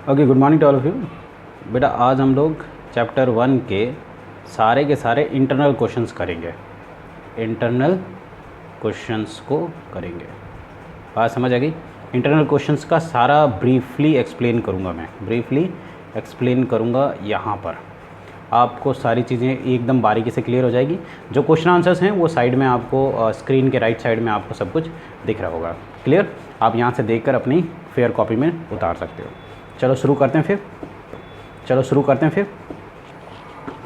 Okay, good morning to all of you. बेटा आज हम लोग चैप्टर 1 के सारे इंटरनल क्वेश्चंस करेंगे। इंटरनल क्वेश्चंस को करेंगे, बात समझ आ गई। इंटरनल क्वेश्चंस का सारा ब्रीफली एक्सप्लेन करूँगा, मैं ब्रीफली एक्सप्लेन करूँगा। यहाँ पर आपको सारी चीज़ें एकदम बारीकी से क्लियर हो जाएगी। जो क्वेश्चन आंसर्स हैं वो साइड में आपको स्क्रीन के राइट साइड में आपको सब कुछ दिख रहा होगा। क्लियर, आप यहाँ से देखकर अपनी फेयर कॉपी में उतार सकते हो। चलो शुरू करते हैं फिर।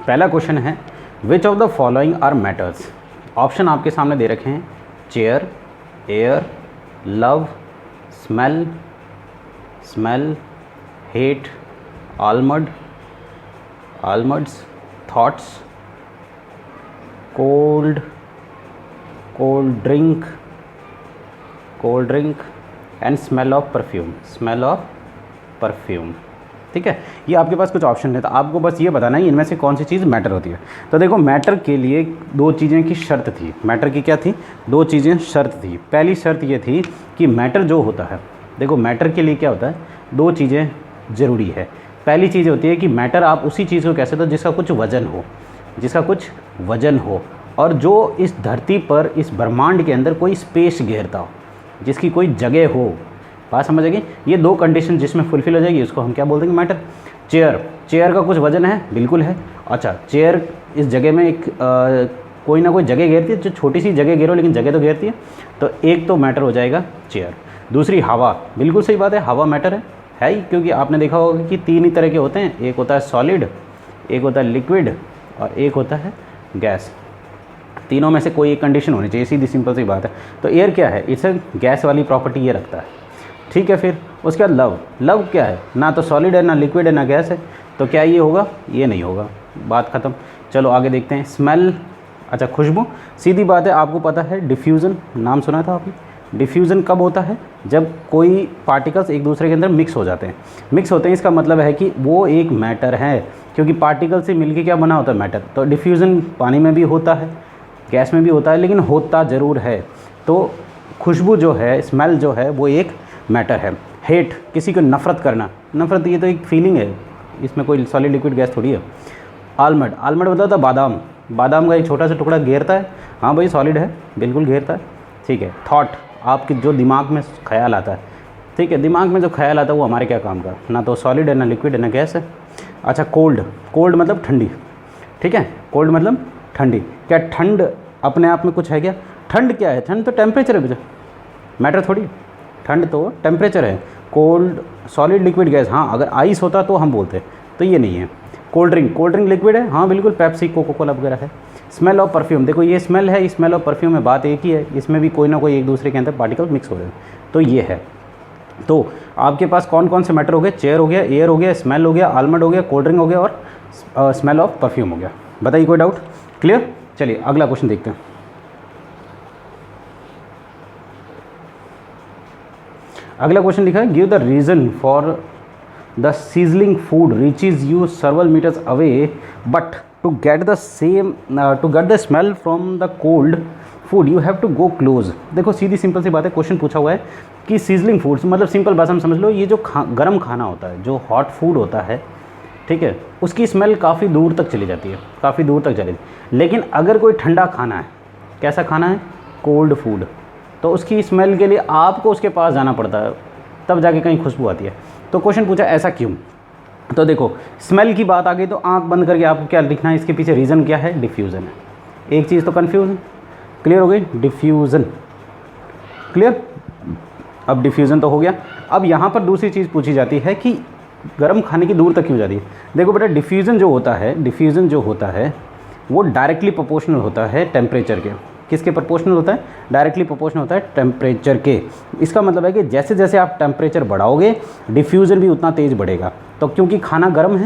पहला क्वेश्चन है, which of the following are matters. Option आपके सामने दे रखे हैं, chair, air, love, smell, hate, almonds, thoughts, cold drink and smell of perfume. ठीक है, ये आपके पास कुछ ऑप्शन है, तो आपको बस ये बताना है इनमें से कौन सी चीज़ मैटर होती है। तो देखो, मैटर के लिए दो चीज़ें की शर्त थी। मैटर की क्या थी? दो चीज़ें शर्त थी। पहली शर्त ये थी कि मैटर जो होता है, देखो मैटर के लिए क्या होता है, दो चीज़ें ज़रूरी है। पहली चीज़ होती है कि मैटर आप उसी चीज़ को कैसे दो जिसका कुछ वज़न हो और जो इस धरती पर, इस ब्रह्मांड के अंदर कोई स्पेस घेरता हो, जिसकी कोई जगह हो। बात समझ आएगी। ये दो कंडीशन जिसमें फुलफिल हो जाएगी उसको हम क्या बोल देंगे? मैटर। चेयर का कुछ वजन है, बिल्कुल है। अच्छा, चेयर इस जगह में एक कोई ना कोई जगह घेरती है, जो छोटी सी जगह घेरो लेकिन जगह तो घेरती है, तो एक तो मैटर हो जाएगा चेयर। दूसरी हवा, बिल्कुल सही बात है, हवा मैटर है ही, क्योंकि आपने देखा होगा कि तीन ही तरह के होते हैं, एक होता है सॉलिड, एक होता है लिक्विड और एक होता है गैस। तीनों में से कोई एक कंडीशन होनी चाहिए, सीधी सिंपल सी बात है। तो एयर क्या है? इसे गैस वाली प्रॉपर्टी ये रखता है। ठीक है, फिर उसके बाद लव क्या है? ना तो सॉलिड है, ना लिक्विड है, ना गैस है, तो क्या ये होगा? ये नहीं होगा। बात ख़त्म। चलो आगे देखते हैं। स्मेल, अच्छा खुशबू, सीधी बात है, आपको पता है डिफ्यूज़न, नाम सुना था आपने? डिफ्यूज़न कब होता है? जब कोई पार्टिकल्स एक दूसरे के अंदर मिक्स होते हैं, इसका मतलब है कि वो एक मैटर है, क्योंकि पार्टिकल से मिलके क्या बना होता है? मैटर। तो डिफ्यूज़न पानी में भी होता है, गैस में भी होता है, लेकिन होता ज़रूर है। तो खुशबू जो है, स्मेल जो है, वो एक मैटर है। हेट, किसी को नफ़रत करना, नफ़रत ये तो एक फीलिंग है, इसमें कोई सॉलिड लिक्विड गैस थोड़ी है। आलमंड मतलब था बादाम का एक छोटा सा टुकड़ा घेरता है, हाँ भाई सॉलिड है, बिल्कुल घेरता है। ठीक है। थॉट, आपके जो दिमाग में ख्याल आता है, ठीक है, दिमाग में जो ख्याल आता है वो हमारे क्या काम का? ना तो सॉलिड है, ना लिक्विड है, ना गैस है। अच्छा, कोल्ड मतलब ठंडी। ठीक है, कोल्ड मतलब ठंडी। क्या ठंड अपने आप में कुछ है क्या? ठंड क्या है? ठंड तो टेम्परेचर है, मैटर थोड़ी। ठंड तो टेम्परेचर है। कोल्ड, सॉलिड, लिक्विड, गैस, हाँ अगर आइस होता तो हम बोलते, तो ये नहीं है। कोल्ड ड्रिंक लिक्विड है, हाँ बिल्कुल, पेप्सी, कोको कोला वगैरह है। स्मेल ऑफ परफ्यूम, देखो ये स्मेल है, स्मेल ऑफ परफ्यूम में बात एक ही है, इसमें भी कोई ना कोई एक दूसरे के अंदर पार्टिकल मिक्स हो रहे हैं, तो ये है। तो आपके पास कौन कौन से मैटर हो गए? चेयर हो गया, एयर हो गया, स्मेल हो गया, आलमंड हो गया, कोल्ड ड्रिंक हो गया और स्मेल ऑफ परफ्यूम हो गया। बताइए, कोई डाउट? क्लियर? चलिए अगला क्वेश्चन देखते हैं। अगला क्वेश्चन लिखा है, give the reason for the sizzling food reaches you several meters away but to get the smell from the cold food you have to go close. देखो सीधी सिंपल सी बात है, क्वेश्चन पूछा हुआ है कि सीजलिंग फूड्स मतलब सिंपल भाषा में समझ लो, ये जो गर्म खाना होता है, जो हॉट फूड होता है, ठीक है, उसकी स्मेल काफ़ी दूर तक चली जाती है, काफ़ी दूर तक चलेगी। लेकिन अगर कोई ठंडा खाना है, कैसा खाना है? कोल्ड फूड, तो उसकी स्मेल के लिए आपको उसके पास जाना पड़ता है, तब जाके कहीं खुशबू आती है। तो क्वेश्चन पूछा ऐसा क्यों? तो देखो स्मेल की बात आ गई तो आंख बंद करके आपको क्या लिखना है? इसके पीछे रीज़न क्या है? डिफ्यूज़न है। एक चीज़ तो कन्फ्यूज़न क्लियर हो गई, डिफ्यूज़न क्लियर। अब डिफ्यूज़न तो हो गया। अब यहाँ पर दूसरी चीज़ पूछी जाती है कि गर्म खाने की दूर तक क्यों जाती है? देखो बेटा, डिफ्यूज़न जो होता है वो डायरेक्टली प्रोपोर्शनल होता है टेम्परेचर के। किसके प्रोपोर्शनल होता है? डायरेक्टली प्रोपोर्शनल होता है टेम्परेचर के। इसका मतलब है कि जैसे जैसे आप टेम्परेचर बढ़ाओगे डिफ्यूज़न भी उतना तेज़ बढ़ेगा। तो क्योंकि खाना गर्म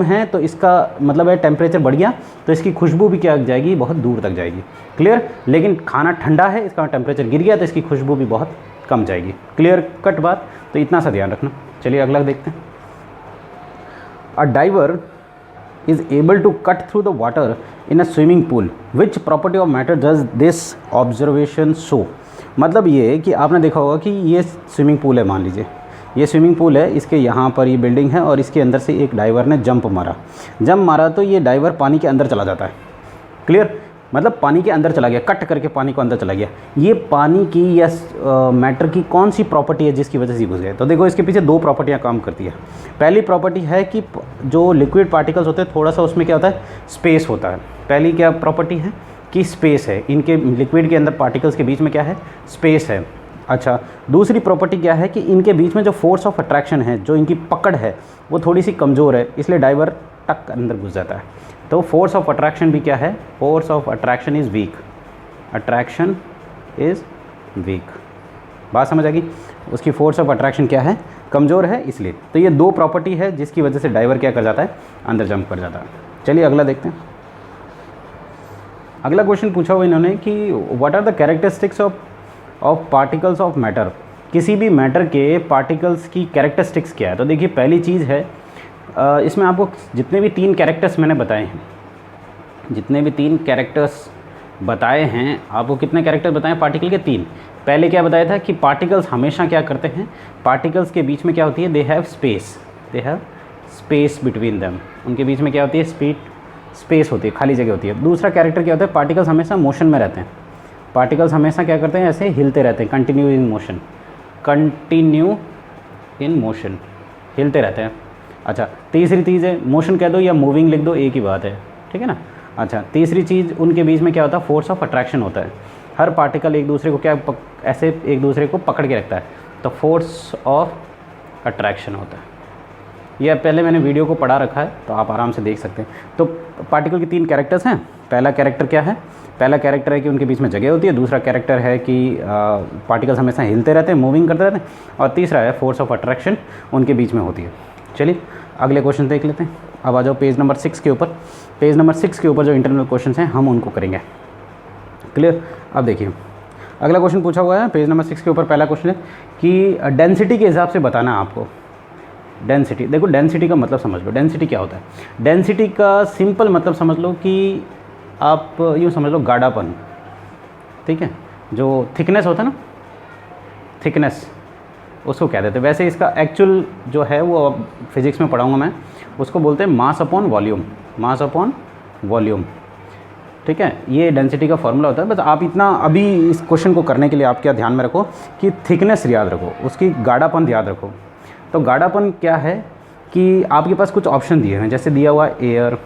है तो इसका मतलब है टेम्परेचर बढ़ गया तो इसकी खुशबू भी क्या जाएगी? बहुत दूर तक जाएगी। क्लियर। लेकिन खाना ठंडा है, इसका टेम्परेचर गिर गया तो इसकी खुशबू भी बहुत कम जाएगी। क्लियर कट बात, तो इतना सा ध्यान रखना। चलिए अगला देखते हैं। अ driver is able to cut through the water in a swimming pool. Which property of matter does this observation show? मतलब ये कि आपने देखा होगा कि ये स्विमिंग पूल है, मान लीजिए ये स्विमिंग पूल है, इसके यहाँ पर ये बिल्डिंग है और इसके अंदर से एक डाइवर ने जंप मारा तो ये डाइवर पानी के अंदर चला जाता है। क्लियर, मतलब पानी के अंदर चला गया, कट करके पानी को अंदर चला गया। ये पानी की या मैटर की कौन सी प्रॉपर्टी है जिसकी वजह से घुस गए? तो देखो इसके पीछे दो प्रॉपर्टियाँ काम करती है। पहली प्रॉपर्टी है कि जो लिक्विड पार्टिकल्स होते हैं थोड़ा सा उसमें क्या होता है, स्पेस होता है। पहली क्या प्रॉपर्टी है कि स्पेस है, इनके लिक्विड के अंदर पार्टिकल्स के बीच में क्या है, स्पेस है। अच्छा, दूसरी प्रॉपर्टी क्या है कि इनके बीच में जो फोर्स ऑफ अट्रैक्शन है, जो इनकी पकड़ है वो थोड़ी सी कमज़ोर है, इसलिए डाइवर टक अंदर घुस जाता है। तो फोर्स ऑफ अट्रैक्शन भी क्या है, force of attraction is week, attraction is week. बात समझ आ गई? उसकी फोर्स ऑफ अट्रैक्शन क्या है, कमज़ोर है इसलिए। तो ये दो प्रॉपर्टी है जिसकी वजह से डाइवर क्या कर जाता है, अंदर जंप कर जाता है। चलिए अगला देखते हैं। अगला क्वेश्चन पूछा हुआ इन्होंने कि what are the characteristics of particles of matter. किसी भी मैटर के पार्टिकल्स की कैरेक्टरिस्टिक्स क्या है? तो देखिए पहली चीज़ है, इसमें आपको जितने भी 3 कैरेक्टर्स मैंने बताए हैं, जितने भी 3 कैरेक्टर्स बताए हैं, आपको कितने कैरेक्टर बताए पार्टिकल के? 3। पहले क्या बताया था कि पार्टिकल्स हमेशा क्या करते हैं, पार्टिकल्स के बीच में क्या होती है, they have space between them. उनके बीच में क्या होती है, स्पेस होती है, खाली जगह होती है। दूसरा कैरेक्टर क्या होता है, पार्टिकल्स हमेशा मोशन में रहते हैं। पार्टिकल्स हमेशा क्या करते हैं, ऐसे हिलते रहते हैं, कंटिन्यू इन मोशन, हिलते रहते हैं। अच्छा, तीसरी चीज़ है, मोशन कह दो या मूविंग लिख दो, एक ही बात है, ठीक है ना। अच्छा, तीसरी चीज़, उनके बीच में क्या होता है, फोर्स ऑफ अट्रैक्शन होता है। हर पार्टिकल एक दूसरे को क्या ऐसे एक दूसरे को पकड़ के रखता है, तो फोर्स ऑफ अट्रैक्शन होता है। यह पहले मैंने वीडियो को पढ़ा रखा है, तो आप आराम से देख सकते हैं। तो पार्टिकल के 3 कैरेक्टर्स हैं। पहला कैरेक्टर क्या है, पहला कैरेक्टर है कि उनके बीच में जगह होती है। दूसरा कैरेक्टर है कि पार्टिकल्स हमेशा हिलते रहते हैं, मूविंग करते रहते हैं। और तीसरा है फोर्स ऑफ अट्रैक्शन उनके बीच में होती है। चलिए अगले क्वेश्चन देख लेते हैं। अब आ जाओ पेज नंबर 6 के ऊपर। पेज नंबर 6 के ऊपर जो इंटरनल क्वेश्चन हैं हम उनको करेंगे। क्लियर। अब देखिए अगला क्वेश्चन पूछा हुआ है पेज नंबर 6 के ऊपर। पहला क्वेश्चन है कि डेंसिटी के हिसाब से बताना है आपको। डेंसिटी, देखो डेंसिटी का मतलब समझ लो। डेंसिटी क्या होता है? डेंसिटी का सिंपल मतलब समझ लो कि आप यूँ समझ लो गाढ़ापन, ठीक है। जो थिकनेस होता है ना, थिकनेस उसको कह देते हैं। वैसे इसका एक्चुअल जो है वो फिज़िक्स में पढ़ाऊँगा मैं, उसको बोलते हैं mass upon volume, mass upon volume, ठीक है। ये डेंसिटी का फॉर्मूला होता है। बस आप इतना अभी इस क्वेश्चन को करने के लिए आप क्या ध्यान में रखो कि थिकनेस याद रखो, उसकी गाढ़ापन याद रखो। तो गाढ़ापन क्या है कि आपके पास कुछ ऑप्शन दिए हैं, जैसे दिया हुआ एयर,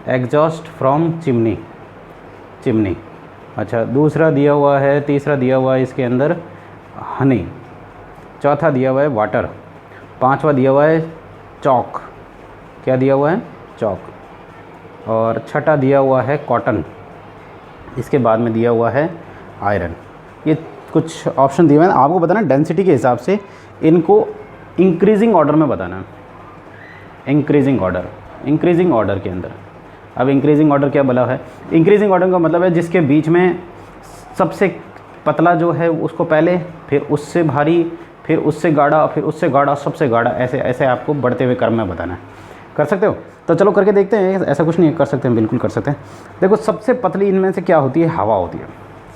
एग्जॉस्ट फ्रॉम चिमनी। अच्छा, दूसरा दिया हुआ है, तीसरा दिया हुआ है इसके अंदर हनी, चौथा दिया हुआ है वाटर, पांचवा दिया हुआ है चॉक, क्या दिया हुआ है, चॉक, और छठा दिया हुआ है कॉटन, इसके बाद में दिया हुआ है आयरन। ये कुछ ऑप्शन दिए हुए हैं, आपको बताना डेंसिटी के हिसाब से इनको इंक्रीजिंग ऑर्डर में बताना है। इंक्रीजिंग ऑर्डर के अंदर। अब इंक्रीजिंग ऑर्डर क्या बोला है? इंक्रीजिंग ऑर्डर का मतलब है जिसके बीच में सबसे पतला जो है उसको पहले, फिर उससे भारी, फिर उससे गाढ़ा, फिर उससे गाढ़ा, सबसे गाढ़ा, ऐसे ऐसे आपको बढ़ते हुए क्रम में बताना है। कर सकते हो? तो चलो करके देखते हैं। ऐसा कुछ नहीं है, कर सकते हैं, बिल्कुल कर सकते हैं। देखो सबसे पतली इनमें से क्या होती है? हवा होती है।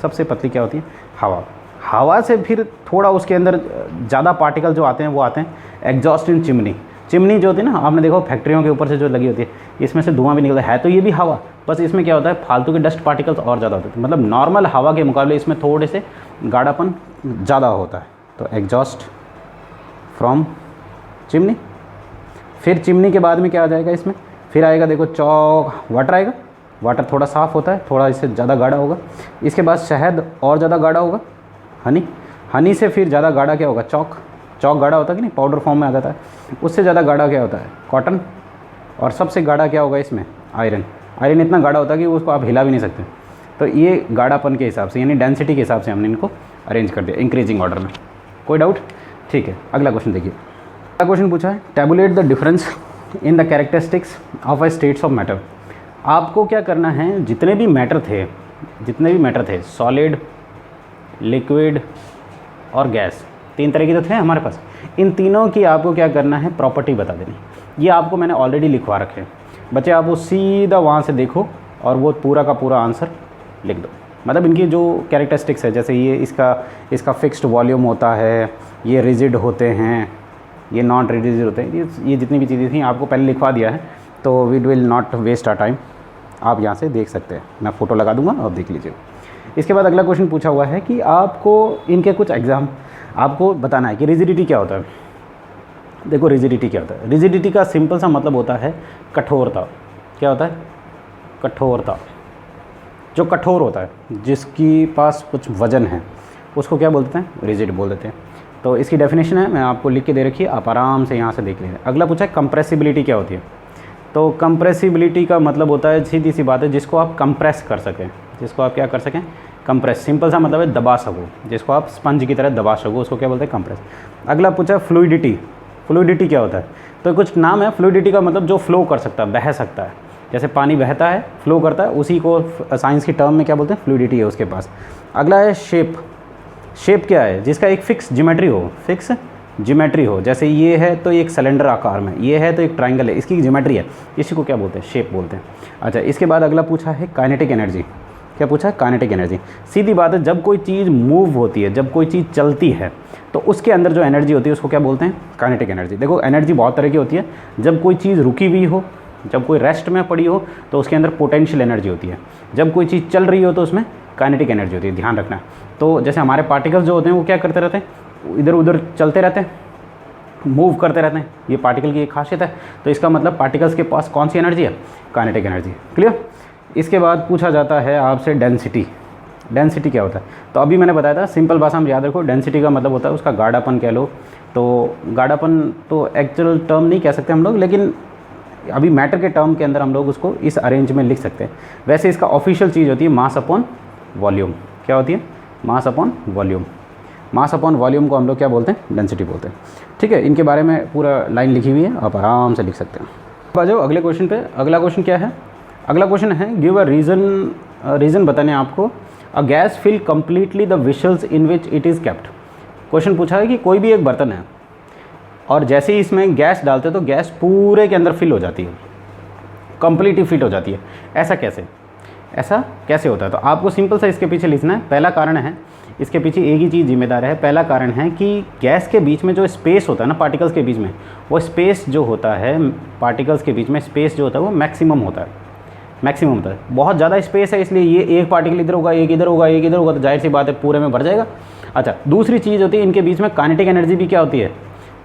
सबसे पतली क्या होती है? हवा। हवा से फिर थोड़ा उसके अंदर ज़्यादा पार्टिकल जो आते हैं वो आते हैं एग्जॉस्ट इन चिमनी जो होती है ना, आपने देखो फैक्ट्रियों के ऊपर से जो लगी होती है, इसमें से धुआं भी निकलता है। तो ये भी हवा, बस इसमें क्या होता है, फालतू के डस्ट पार्टिकल्स और ज़्यादा होते हैं। मतलब नॉर्मल हवा के मुकाबले इसमें थोड़े से गाढ़ापन ज़्यादा होता है। तो एग्जॉस्ट फ्रॉम चिमनी। फिर चिमनी के बाद में क्या आ जाएगा इसमें? फिर आएगा देखो चॉक, वाटर आएगा। वाटर थोड़ा साफ़ होता है, थोड़ा इससे ज़्यादा गाढ़ा होगा। इसके बाद शहद और ज़्यादा गाढ़ा होगा, हनी से फिर ज़्यादा गाढ़ा क्या होगा? चॉक गाढ़ा होता है कि नहीं, पाउडर फॉर्म में आ जाता है। उससे ज़्यादा गाढ़ा क्या होता है? कॉटन। और सबसे गाढ़ा क्या होगा इसमें? आयरन इतना गाढ़ा होता है कि उसको आप हिला भी नहीं सकते। तो ये गाढ़ापन के हिसाब से यानी डेंसिटी के हिसाब से हमने इनको अरेंज कर दिया इंक्रीजिंग ऑर्डर में। कोई डाउट? ठीक है, अगला क्वेश्चन देखिए। अगला क्वेश्चन पूछा है tabulate the difference in the characteristics of a states of matter. आपको क्या करना है, जितने भी मैटर थे सॉलिड, लिक्विड और गैस, 3 तरह के तो थे हमारे पास। इन तीनों की आपको क्या करना है, प्रॉपर्टी बता देनी। ये आपको मैंने ऑलरेडी लिखवा रखे हैं बच्चे, आप वो सीधा वहाँ से देखो और वो पूरा का पूरा आंसर लिख दो। मतलब इनकी जो कैरेक्टरिस्टिक्स है, जैसे ये इसका फिक्स्ड वॉल्यूम होता है, ये रिजिड होते हैं, ये नॉन रिजिड होते हैं, ये जितनी भी चीज़ें थी आपको पहले लिखवा दिया है, तो we will not waste our time. आप यहाँ से देख सकते हैं, मैं फ़ोटो लगा दूंगा, आप देख लीजिए। इसके बाद अगला क्वेश्चन पूछा हुआ है कि आपको इनके कुछ एग्ज़ाम आपको बताना है कि रिजिडिटी क्या होता है। देखो रिजिडिटी क्या होता है, रिजिडिटी का सिंपल सा मतलब होता है कठोरता। क्या होता है? कठोरता। जो कठोर होता है, जिसकी पास कुछ वजन है, उसको क्या बोलते हैं? रिजिड बोल देते हैं। तो इसकी डेफिनेशन है, मैं आपको लिख के दे रखी है, आप आराम से यहाँ से देख लीजिए। अगला पूछा है कंप्रेसिबिलिटी क्या होती है। तो कंप्रेसिबिलिटी का मतलब होता है, सीधी सी बात है, जिसको आप कंप्रेस कर सकें, जिसको आप क्या कर सकें? कंप्रेस। सिंपल सा मतलब है दबा सको, जिसको आप स्पंज की तरह दबा सको, उसको क्या बोलते हैं? कंप्रेस। अगला पूछा फ्लूइडिटी। फ्लूइडिटी क्या होता है? तो कुछ नाम है फ्लूइडिटी का, मतलब जो फ्लो कर सकता है, बह सकता है, जैसे पानी बहता है, फ्लो करता है, उसी को साइंस की टर्म में क्या बोलते हैं? फ्लूइडिटी है उसके पास। अगला है शेप। शेप क्या है? जिसका एक फिक्स ज्योमेट्री हो, फिक्स ज्योमेट्री हो, जैसे ये है तो एक सिलेंडर आकार में, ये है तो एक ट्रायंगल है, इसकी ज्योमेट्री है, इसी को क्या बोलते हैं? शेप बोलते हैं। अच्छा, इसके बाद अगला पूछा है काइनेटिक एनर्जी। क्या पूछा है? Kinetic energy. सीधी बात है, जब कोई चीज़ मूव होती है, जब कोई चीज़ चलती है, तो उसके अंदर जो एनर्जी होती है उसको क्या बोलते हैं? Kinetic energy. देखो एनर्जी बहुत तरह की होती है। जब कोई चीज़ रुकी हुई हो, जब कोई रेस्ट में पड़ी हो, तो उसके अंदर पोटेंशियल एनर्जी होती है। जब कोई चीज़ चल रही हो तो उसमें काइनेटिक एनर्जी होती है, ध्यान रखना। तो जैसे हमारे पार्टिकल्स जो होते हैं वो क्या करते रहते हैं? इधर उधर चलते रहते हैं, मूव करते रहते हैं, ये पार्टिकल की एक खासियत है। तो इसका मतलब पार्टिकल्स के पास कौन सी एनर्जी है? Kinetic energy. क्लियर? इसके बाद पूछा जाता है आपसे डेंसिटी। डेंसिटी क्या होता है? तो अभी मैंने बताया था, सिंपल भाषा में याद रखो, डेंसिटी का मतलब होता है उसका गाढ़ापन कह लो। तो गाढ़ापन तो एक्चुअल टर्म नहीं कह सकते हम लोग, लेकिन अभी मैटर के टर्म के अंदर हम लोग उसको इस अरेंज में लिख सकते हैं। वैसे इसका ऑफिशियल चीज़ होती है मास अपॉन वॉल्यूम। क्या होती है? Mass upon volume. Mass upon volume को हम लोग क्या बोलते हैं? डेंसिटी बोलते हैं। ठीक है, इनके बारे में पूरा लाइन लिखी हुई है, आप आराम से लिख सकते हैं। अब आ जाओ अगले क्वेश्चन पे। अगला क्वेश्चन क्या है? अगला क्वेश्चन है गिव अ रीज़न बताने आपको a gas fill completely the vessels in which it is kept. Question पूछा है कि कोई भी एक बर्तन है और जैसे ही इसमें गैस डालते हो तो गैस पूरे के अंदर फिल हो जाती है, कंप्लीटली फिल हो जाती है। ऐसा कैसे? ऐसा कैसे होता है? तो आपको सिंपल सा इसके पीछे लिखना है। पहला कारण है, इसके पीछे एक ही चीज़ जिम्मेदार है। पहला कारण है कि गैस के बीच में जो स्पेस होता है ना, पार्टिकल्स के बीच में, वो स्पेस जो होता है, पार्टिकल्स के बीच में स्पेस जो होता है वो मैक्सिमम होता है। मैक्सिमम होता है, बहुत ज़्यादा स्पेस है, इसलिए ये एक पार्टिकल इधर होगा, एक इधर होगा, एक इधर होगा, तो जाहिर सी बात है पूरे में भर जाएगा। अच्छा, दूसरी चीज़ होती है इनके बीच में काइनेटिक एनर्जी भी क्या होती है?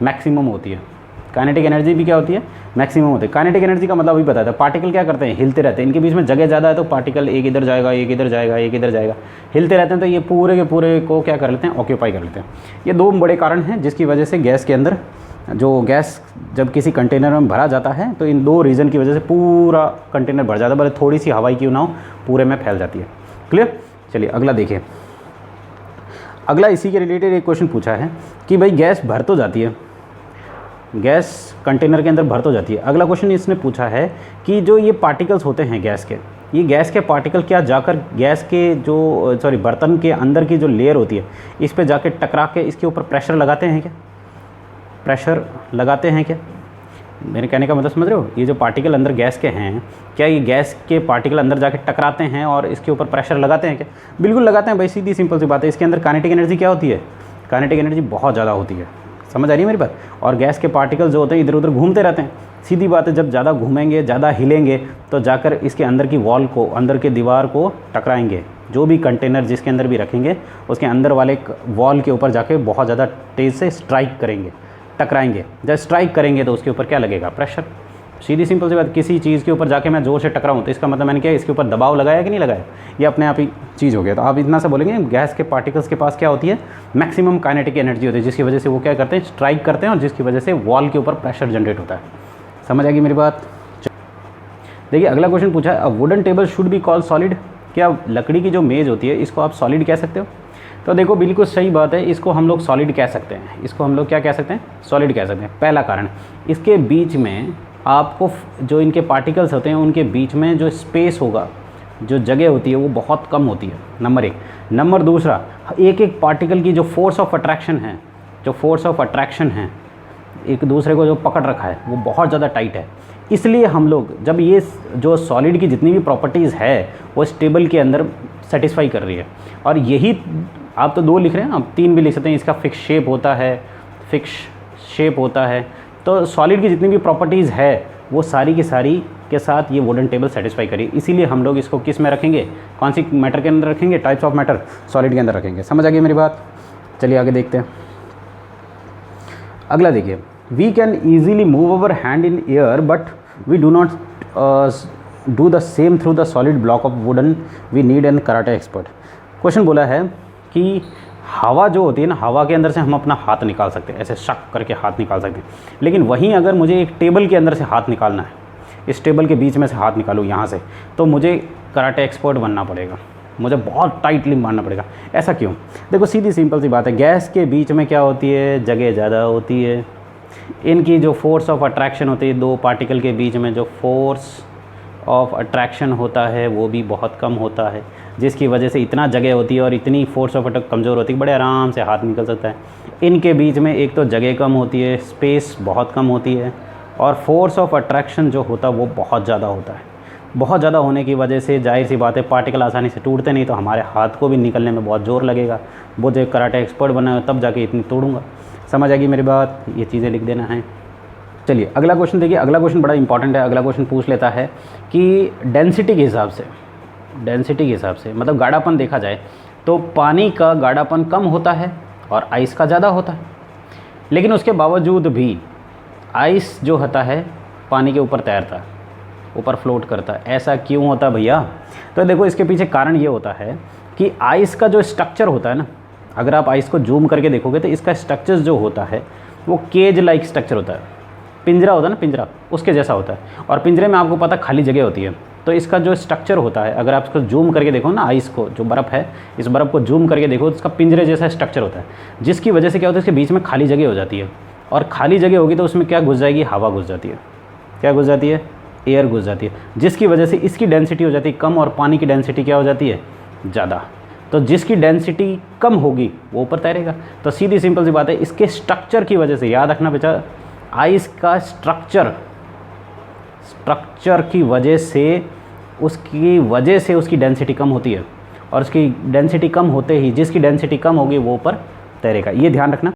मैक्सिमम होती है। काइनेटिक एनर्जी भी क्या होती है? मैक्सिमम होती है। काइनेटिक एनर्जी का मतलब अभी बताया था, पार्टिकल क्या करते हैं? हिलते रहते हैं। इनके बीच में जगह ज़्यादा है तो पार्टिकल एक इधर जाएगा, एक इधर जाएगा, एक इधर जाएगा, हिलते रहते हैं, तो ये पूरे के पूरे को क्या कर लेते हैं? ऑक्यूपाई कर लेते हैं। ये दो बड़े कारण हैं जिसकी वजह से गैस के अंदर, जो गैस जब किसी कंटेनर में भरा जाता है तो इन दो रीज़न की वजह से पूरा कंटेनर भर जाता है, भले थोड़ी सी हवाई क्यों ना हो, पूरे में फैल जाती है। क्लियर? चलिए अगला देखिए। अगला इसी के रिलेटेड एक क्वेश्चन पूछा है कि भाई गैस भर तो जाती है, गैस कंटेनर के अंदर भर तो जाती है। अगला क्वेश्चन इसने पूछा है कि जो ये पार्टिकल्स होते हैं गैस के, ये गैस के पार्टिकल क्या जाकर गैस के जो बर्तन के अंदर की जो लेयर होती है इस पे जाके टकरा के इसके ऊपर प्रेशर लगाते हैं क्या? प्रेशर लगाते हैं क्या? मेरे कहने का मतलब समझ रहे हो? ये जो पार्टिकल अंदर गैस के हैं, क्या ये गैस के पार्टिकल अंदर जाके टकराते हैं और इसके ऊपर प्रेशर लगाते हैं क्या? बिल्कुल लगाते हैं भाई, सीधी सिंपल सी बात है। इसके अंदर काइनेटिक एनर्जी क्या होती है? काइनेटिक एनर्जी बहुत ज़्यादा होती है। समझ आ रही है मेरी बात? और गैस के पार्टिकल जो होते हैं इधर उधर घूमते रहते हैं। सीधी बात है, जब ज़्यादा घूमेंगे, ज़्यादा हिलेंगे तो जाकर इसके अंदर की वॉल को, अंदर के दीवार को टकराएंगे। जो भी कंटेनर जिसके अंदर भी रखेंगे उसके अंदर वाले वॉल के ऊपर जाके बहुत ज़्यादा तेज़ से स्ट्राइक करेंगे, टकराएंगे। जब स्ट्राइक करेंगे तो उसके ऊपर क्या लगेगा? प्रेशर। सीधी सिंपल सी बात, किसी चीज़ के ऊपर जाके मैं जोर से टकराऊँ तो इसका मतलब मैंने क्या इसके ऊपर दबाव लगाया कि नहीं लगाया? ये अपने आप ही चीज़ हो गया। तो आप इतना सा बोलेंगे गैस के पार्टिकल्स के पास क्या होती है? मैक्सिमम काइनेटिक एनर्जी होती है, जिसकी वजह से वो क्या करते हैं? स्ट्राइक करते हैं, और जिसकी वजह से वॉल के ऊपर प्रेशर जनरेट होता है। समझ आएगी मेरी बात? देखिए अगला क्वेश्चन पूछा है, a wooden table should be called solid. क्या लकड़ी की जो मेज़ होती है इसको आप सॉलिड कह सकते हो? तो देखो बिल्कुल सही बात है, इसको हम लोग सॉलिड कह सकते हैं। इसको हम लोग क्या कह सकते हैं? सॉलिड कह सकते हैं। पहला कारण, इसके बीच में आपको जो इनके पार्टिकल्स होते हैं उनके बीच में जो स्पेस होगा, जो जगह होती है वो बहुत कम होती है, नंबर एक। नंबर दूसरा, एक एक पार्टिकल की जो फोर्स ऑफ अट्रैक्शन है, जो फोर्स ऑफ अट्रैक्शन है एक दूसरे को जो पकड़ रखा है वो बहुत ज़्यादा टाइट है। इसलिए हम लोग जब ये जो सॉलिड की जितनी भी प्रॉपर्टीज़ है वो इस टेबल के अंदर सेटिस्फाई कर रही है, और यही आप तो 2 लिख रहे हैं, आप 3 भी लिख सकते हैं। इसका फिक्स शेप होता है, फिक्स शेप होता है। तो सॉलिड की जितनी भी प्रॉपर्टीज़ है वो सारी की सारी के साथ ये वुडन टेबल सेटिस्फाई करिए। इसीलिए हम लोग इसको किस में रखेंगे, कौन सी मैटर के अंदर रखेंगे, टाइप्स ऑफ मैटर, सॉलिड के अंदर रखेंगे। समझ आ गई मेरी बात? चलिए आगे देखते हैं। अगला देखिए, we can easily move our hand in air but we do not do the same through the solid block of wooden, we need an karate expert. Question बोला है कि हवा जो होती है ना, हवा के अंदर से हम अपना हाथ निकाल सकते हैं, ऐसे शक करके हाथ निकाल सकते हैं, लेकिन वहीं अगर मुझे एक टेबल के अंदर से हाथ निकालना है, इस टेबल के बीच में से हाथ निकालूँ यहाँ से, तो मुझे कराटे एक्सपर्ट बनना पड़ेगा, मुझे बहुत टाइटली मारना पड़ेगा। ऐसा क्यों? देखो सीधी सिंपल सी बात है, गैस के बीच में क्या होती है, जगह ज़्यादा होती है। इनकी जो फोर्स ऑफ अट्रैक्शन होती है, 2 पार्टिकल के बीच में जो फोर्स ऑफ अट्रैक्शन होता है वो भी बहुत कम होता है, जिसकी वजह से इतना जगह होती है और इतनी फोर्स ऑफ अटैक कमज़ोर होती है, बड़े आराम से हाथ निकल सकता है। इनके बीच में एक तो जगह कम होती है, स्पेस बहुत कम होती है, और फोर्स ऑफ अट्रैक्शन जो होता है वो बहुत ज़्यादा होता है। बहुत ज़्यादा होने की वजह से जाहिर सी बात है पार्टिकल आसानी से टूटते नहीं, तो हमारे हाथ को भी निकलने में बहुत ज़ोर लगेगा। वो जो कराटे एक्सपर्ट बना तब जाके इतनी तोड़ूंगा। समझ आएगी मेरी बात? ये चीज़ें लिख देना है। चलिए अगला क्वेश्चन देखिए, अगला क्वेश्चन बड़ा इंपॉर्टेंट है। अगला क्वेश्चन पूछ लेता है कि डेंसिटी के हिसाब से, डेंसिटी के हिसाब से मतलब गाढ़ापन देखा जाए तो पानी का गाढ़ापन कम होता है और आइस का ज़्यादा होता है, लेकिन उसके बावजूद भी आइस जो होता है पानी के ऊपर तैरता है, ऊपर फ्लोट करता है। ऐसा क्यों होता है भैया? तो देखो इसके पीछे कारण ये होता है कि आइस का जो स्ट्रक्चर होता है ना, अगर आप आइस को जूम करके देखोगे तो इसका स्ट्रक्चर जो होता है वो केज लाइक स्ट्रक्चर होता है। पिंजरा होता है ना, पिंजरा, उसके जैसा होता है। और पिंजरे में आपको पता खाली जगह होती है, तो इसका जो स्ट्रक्चर होता है, अगर आप इसको जूम करके देखो ना, आइस को, जो बर्फ़ है, इस बर्फ़ को जूम करके देखो तो इसका पिंजरे जैसा स्ट्रक्चर होता है, जिसकी वजह से क्या होता है, इसके बीच में खाली जगह हो जाती है। और खाली जगह होगी तो उसमें क्या घुस जाएगी, हवा घुस जाती है। क्या घुस जाती है? एयर घुस जाती है, जिसकी वजह से इसकी डेंसिटी हो जाती है कम और पानी की डेंसिटी क्या हो जाती है, ज़्यादा। तो जिसकी डेंसिटी कम होगी वो ऊपर तैरेगा। तो सीधी सिंपल सी बात है, इसके स्ट्रक्चर की वजह से, याद रखना बेटा, आइस का स्ट्रक्चर की वजह से, उसकी डेंसिटी कम होती है, और उसकी डेंसिटी कम होते ही जिसकी डेंसिटी कम होगी वो ऊपर तैरेगा। ये ध्यान रखना।